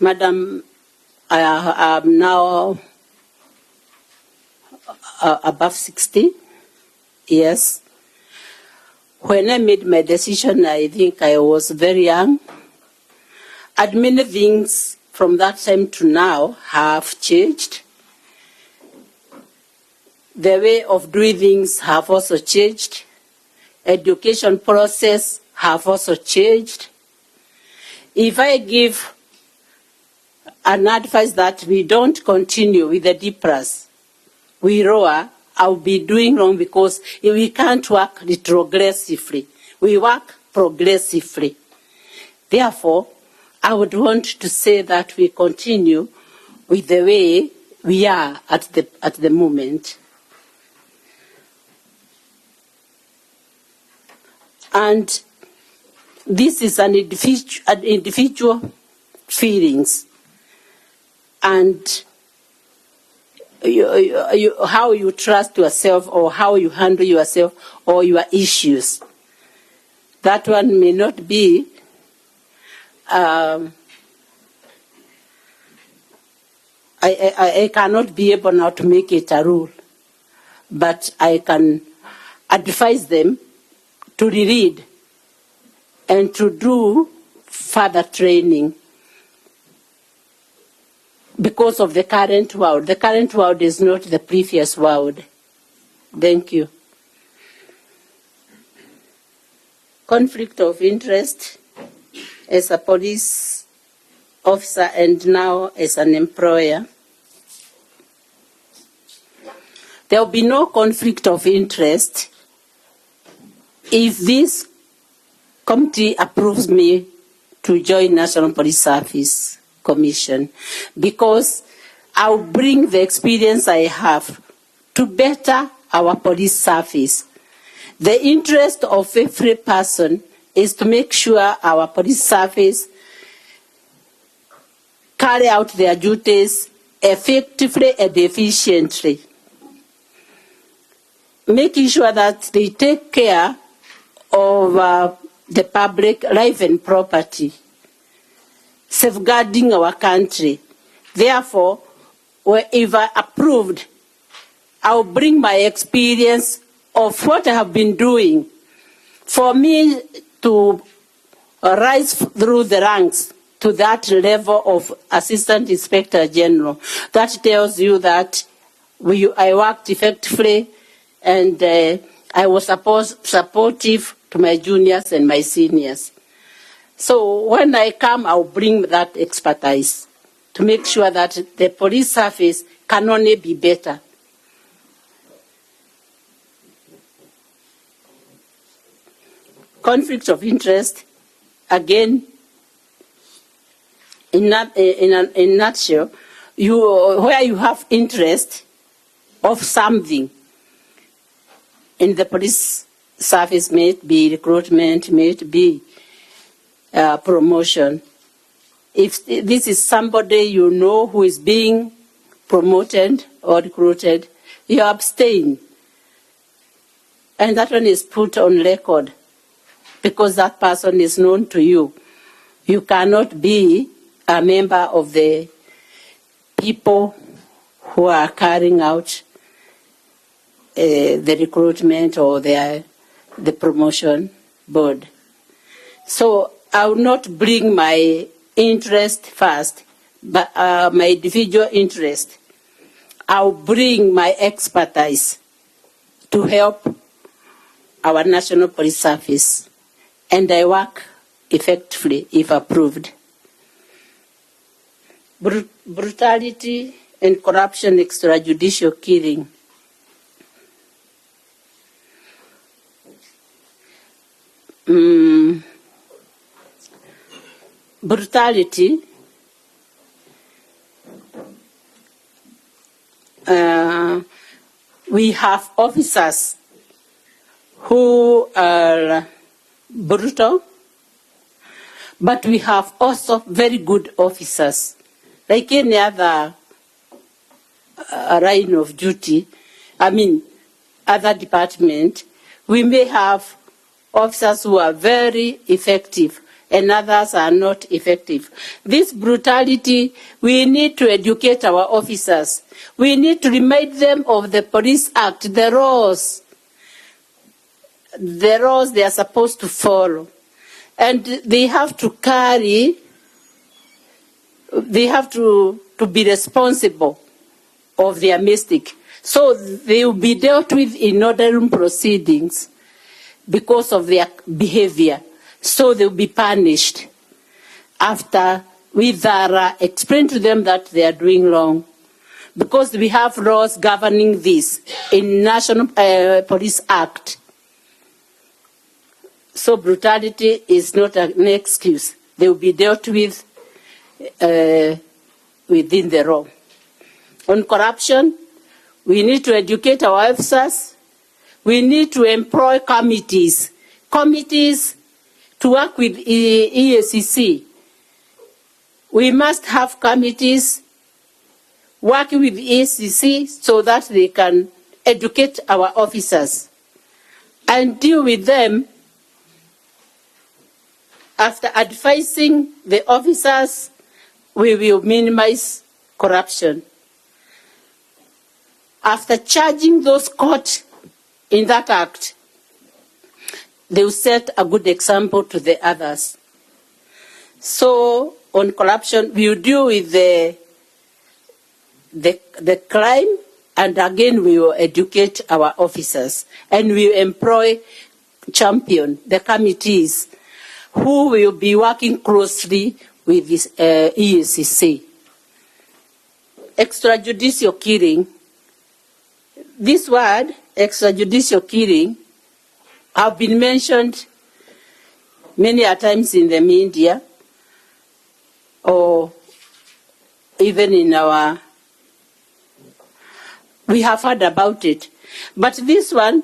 Madam, I am now above 60 years. When I made my decision, I think I was very young. And many things from that time to now have changed. The way of doing things have also changed. Education process have also changed. If I give an advice that we don't continue with the DPRAS, we roar, I'll be doing wrong because we can't work retrogressively. We work progressively. Therefore, I would want to say that we continue with the way we are at the moment. And this is an individual feelings and how you trust yourself or how you handle yourself or your issues. That one may not be I cannot be able now to make it a rule, but I can advise them to reread and to do further training because of the current world. The current world is not the previous world. Thank you. Conflict of interest as a police officer and now as an employer. There will be no conflict of interest if this committee approves me to join National Police Service Commission, because I'll bring the experience I have to better our police service. The interest of every person is to make sure our police service carry out their duties effectively and efficiently, making sure that they take care of the public life and property, safeguarding our country. Therefore, if I approved, I'll bring my experience of what I have been doing. For me to rise through the ranks to that level of Assistant Inspector General, that tells you that I worked effectively and I was supportive to my juniors and my seniors. So when I come, I'll bring that expertise to make sure that the police service can only be better. Conflict of interest, again, in a nutshell, where you have interest of something in the police service, may it be recruitment, may it be promotion. If this is somebody you know who is being promoted or recruited, you abstain. And that one is put on record because that person is known to you. You cannot be a member of the people who are carrying out the recruitment or the promotion board. So I will not bring my interest first, but my individual interest. I'll bring my expertise to help our National Police Service, and I work effectively if approved. Brutality and corruption, extrajudicial killing. Brutality, we have officers who are brutal, but we have also very good officers. Like any other line of duty, other department, we may have officers who are very effective and others are not effective. This brutality, we need to educate our officers. We need to remind them of the Police Act, the laws they are supposed to follow. And they have to carry, they have to be responsible of their mistake. So they will be dealt with in ordinary proceedings because of their behavior. So they will be punished after we explain to them that they are doing wrong. Because we have laws governing this in National Police Act. So brutality is not an excuse. They will be dealt with within the law. On corruption, we need to educate our officers. We need to employ committees to work with EACC. We must have committees working with EACC so that they can educate our officers and deal with them. After advising the officers, we will minimize corruption. After charging those caught in that act, they will set a good example to the others. So on corruption, we will deal with the crime, and again we will educate our officers, and we will employ the committees who will be working closely with this EACC. Extrajudicial killing. This word, extrajudicial killing, have been mentioned many a times in the media or even in we have heard about it. But this one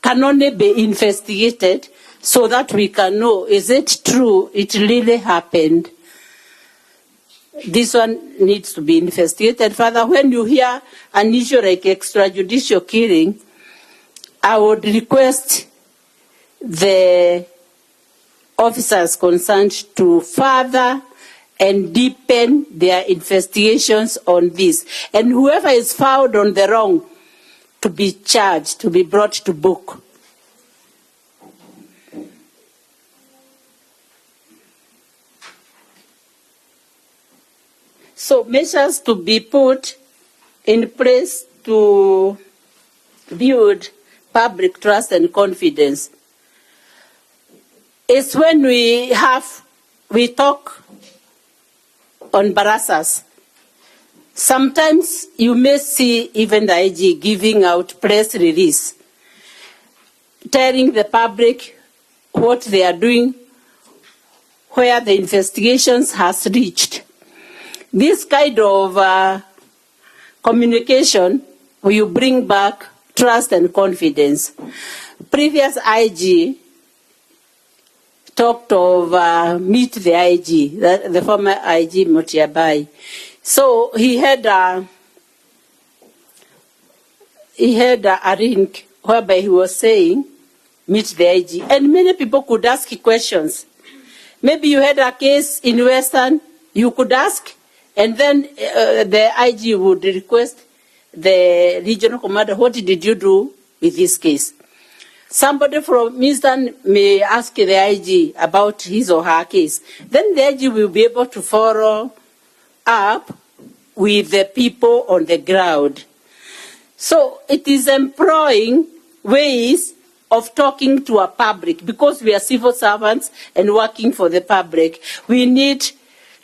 can only be investigated so that we can know, is it true, it really happened? This one needs to be investigated further. When you hear an issue like extrajudicial killing, I would request the officers concerned to further and deepen their investigations on this. And whoever is found on the wrong to be charged, to be brought to book. So measures to be put in place to build public trust and confidence is when we talk on barasas. Sometimes you may see even the IG giving out press release, telling the public what they are doing, where the investigations has reached. This kind of communication will bring back trust and confidence. Previous IG talked of Meet the IG, the former IG Motiabai. So he had a link whereby he was saying, Meet the IG. And many people could ask questions. Maybe you had a case in Western, you could ask, and then the IG would request the regional commander, what did you do with this case? Somebody from Eastern may ask the IG about his or her case. Then the IG will be able to follow up with the people on the ground. So it is employing ways of talking to a public. Because we are civil servants and working for the public, we need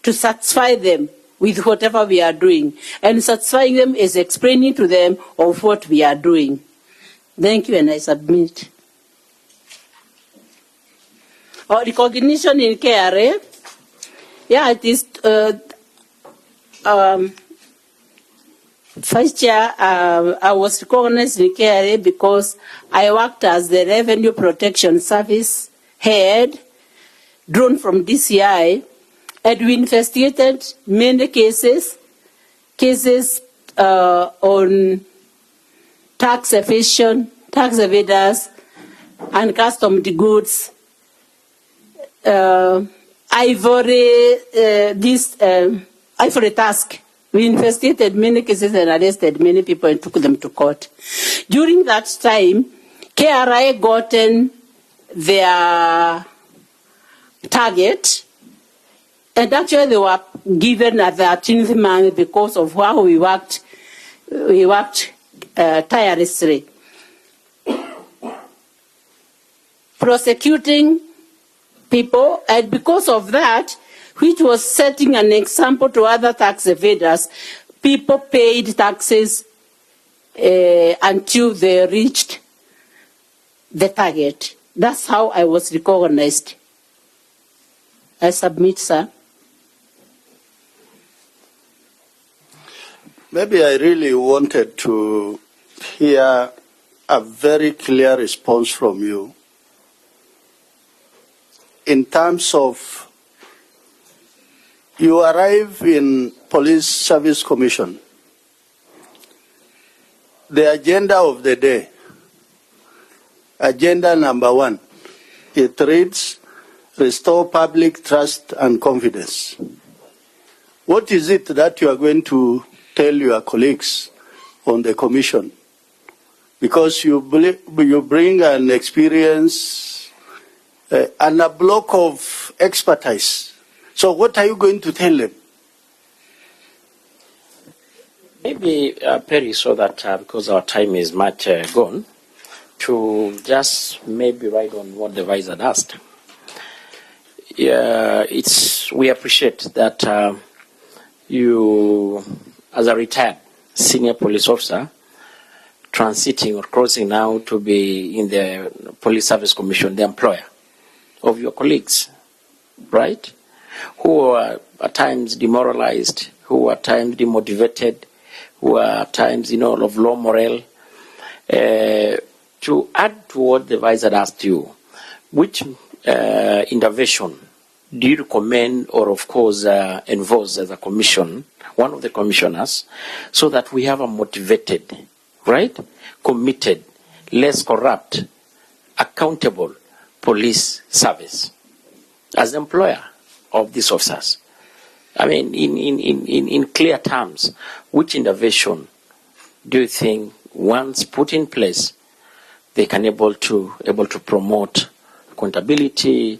to satisfy them with whatever we are doing. And satisfying them is explaining to them of what we are doing. Thank you, and I submit. Recognition in KRA. Yeah, it is First year, I was recognized in KRA because I worked as the Revenue Protection Service head, drawn from DCI, and we investigated many cases on tax evasion, tax evaders, and customed goods, ivory task. We investigated many cases and arrested many people and took them to court. During that time, KRI gotten their target, and actually they were given at the 13th month because of how we worked tirelessly. Prosecuting people, and because of that, which was setting an example to other tax evaders, people paid taxes until they reached the target. That's how I was recognized. I submit, sir. Maybe I really wanted to hear a very clear response from you in terms of you arrive in Police Service Commission. The agenda of the day, agenda number 1, it reads, restore public trust and confidence. What is it that you are going to tell your colleagues on the commission? Because you bring an experience and a block of expertise. So what are you going to tell them? Maybe, Perry, so that because our time is much gone, to just maybe write on what the vice had asked. Yeah, we appreciate that you, as a retired senior police officer, transiting or crossing now to be in the Police Service Commission, the employer of your colleagues, right? Who are at times demoralized, who are at times demotivated, who are at times, of low morale. To add to what the vice had asked you, which intervention do you recommend or, of course, enforce as a commission, one of the commissioners, so that we have a motivated, right, committed, less corrupt, accountable police service as the employer of these officers? I mean, in clear terms, which intervention do you think, once put in place, they can able to promote accountability,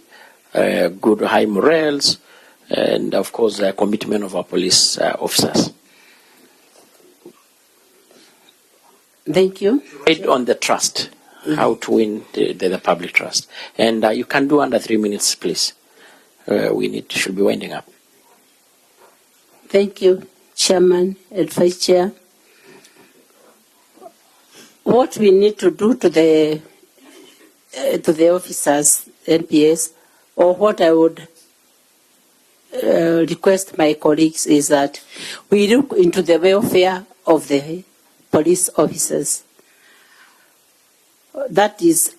good high morals, and of course the commitment of our police officers? Thank you. On the trust, how to win the public trust, and you can do under 3 minutes, please. Should be winding up. Thank you, Chairman and Vice Chair. What we need to do to the officers, NPS, or what I would request my colleagues is that we look into the welfare of the police officers. That is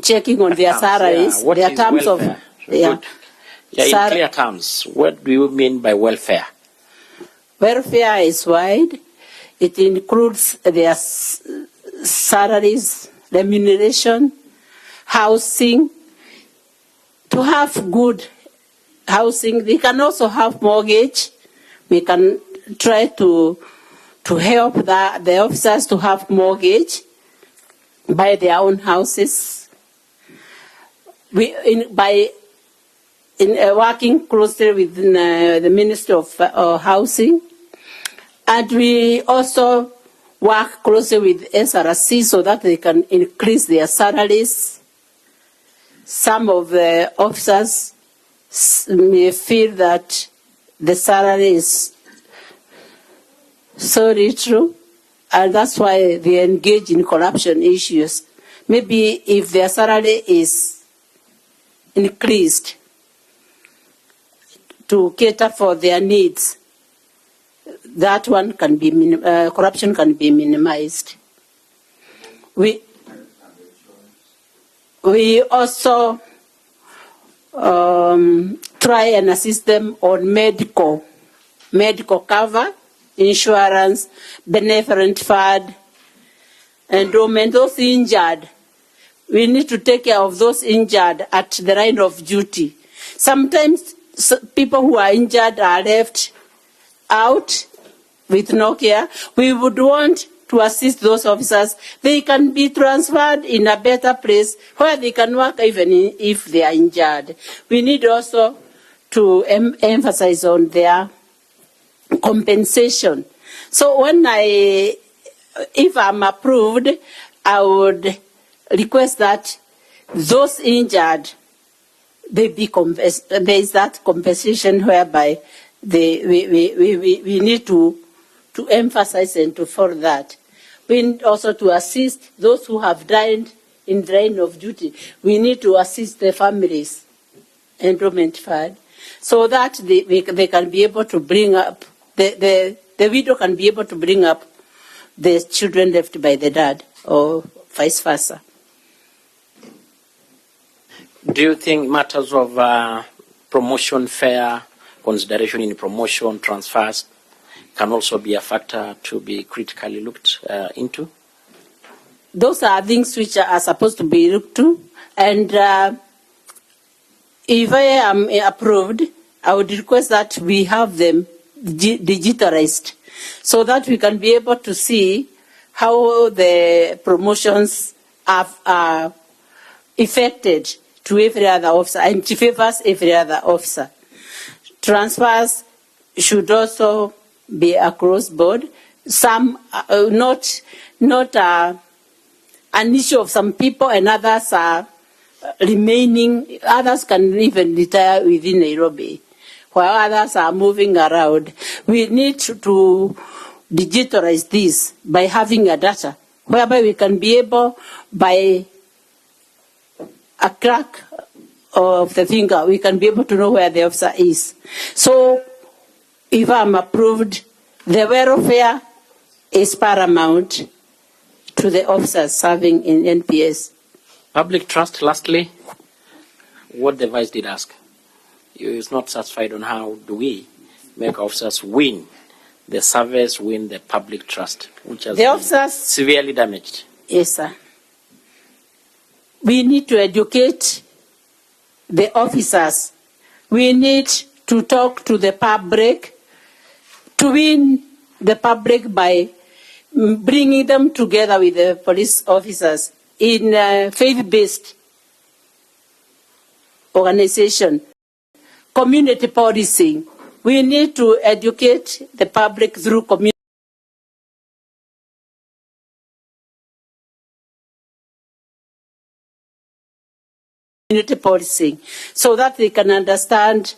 checking on their salaries, their terms welfare? In clear terms, what do you mean by welfare? Welfare is wide. It includes their salaries, remuneration, housing. To have good housing, they can also have mortgage. We can try to help the officers to have mortgage, buy their own houses. Working closely with the Ministry of Housing, and we also work closely with SRC so that they can increase their salaries. Some of the officers may feel that the salary is so little, and that's why they engage in corruption issues. Maybe if their salary is increased to cater for their needs, that one can be corruption can be minimized. We also try and assist them on medical cover, insurance, benevolent fund, endowment. Those injured we need to take care of those injured at the line of duty. Sometimes people who are injured are left out with no care. We would want to assist those officers. They can be transferred in a better place where they can work even if they are injured. We need also to emphasize on their compensation. So if I'm approved, I would request that those injured, there is that compensation whereby we need to emphasize and to follow that. We need also to assist those who have died in the line of duty. We need to assist the families, endowment fund, so that they can be able to bring up, the widow can be able to bring up the children left by the dad, or vice versa. Do you think matters of promotion, fair consideration in promotion, transfers, can also be a factor to be critically looked into? Those are things which are supposed to be looked to, and if I am approved, I would request that we have them digitalized so that we can be able to see how the promotions are affected to every other officer and favors every other officer. Transfers should also be across board. Some not an issue of some people, and others are remaining. Others can even retire within Nairobi, while others are moving around. We need to digitalize this by having a data whereby we can be able, by a crack of the finger, we can be able to know where the officer is. So if I'm approved, the welfare is paramount to the officers serving in NPS. Public trust, lastly, what the Vice did ask. You is not satisfied on how do we make officers win the service, win the public trust, which has been severely damaged. Yes, sir. We need to educate the officers. We need to talk to the public, to win the public by bringing them together with the police officers in a faith-based organization. Community policing. We need to educate the public through community policing so that they can understand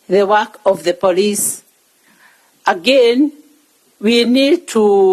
the work of the police. Again, we need to